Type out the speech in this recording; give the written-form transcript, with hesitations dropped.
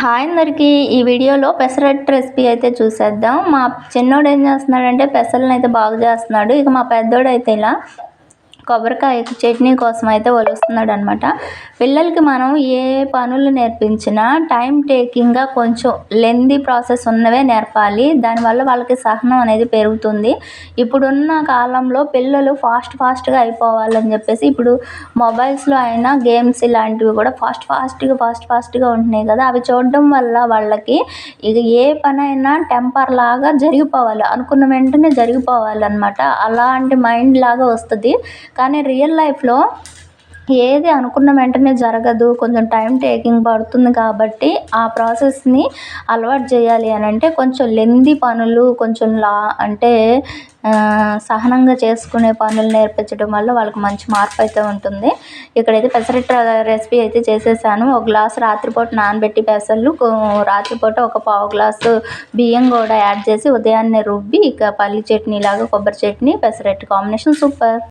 Hi అందరికీ. ఈ వీడియోలో పెసరట్టు రెసిపీ అయితే చూసేద్దాం. మా చిన్నోడు ఏం చేస్తున్నాడంటే పెసరలను అయితే బాగు చేస్తున్నాడు. ఇక మా పెద్దోడైతే ఇలా కొబ్బరికాయ చట్నీ కోసం అయితే ఒలుస్తున్నాడు అనమాట. పిల్లలకి మనం ఏ పనులు నేర్పించినా టైం టేకింగ్గా కొంచెం లెందీ ప్రాసెస్ ఉన్నవే నేర్పాలి. దానివల్ల వాళ్ళకి సహనం అనేది పెరుగుతుంది. ఇప్పుడున్న కాలంలో పిల్లలు ఫాస్ట్గా అయిపోవాలని చెప్పేసి ఇప్పుడు మొబైల్స్లో అయినా గేమ్స్ ఇలాంటివి కూడా ఫాస్ట్గా ఉంటున్నాయి కదా. అవి చూడడం వల్ల వాళ్ళకి ఇక ఏ పనైనా టెంపర్ లాగా జరిగిపోవాలి, అనుకున్న వెంటనే జరిగిపోవాలన్నమాట. అలాంటి మైండ్ లాగా వస్తుంది. కానీ రియల్ లైఫ్లో ఏది అనుకున్న వెంటనే జరగదు, కొంచెం టైం టేకింగ్ పడుతుంది. కాబట్టి ఆ ప్రాసెస్ని అలవాటు చేయాలి అని అంటే కొంచెం లెందీ పనులు, కొంచెం అంటే సహనంగా చేసుకునే పనులు నేర్పించడం వల్ల వాళ్ళకి మంచి మార్పు అయితే ఉంటుంది. ఇక్కడైతే పెసరట్టు రెసిపీ అయితే చేసేసాను. ఒక గ్లాసు రాత్రిపూట నానబెట్టి పెసర్లు, రాత్రిపూట ఒక పావు గ్లాసు బియ్యం కూడా యాడ్ చేసి ఉదయాన్నే రుబ్బి ఇక పల్లి చట్నీ లాగా కొబ్బరి చట్నీ పెసరట్టు కాంబినేషన్ సూపర్.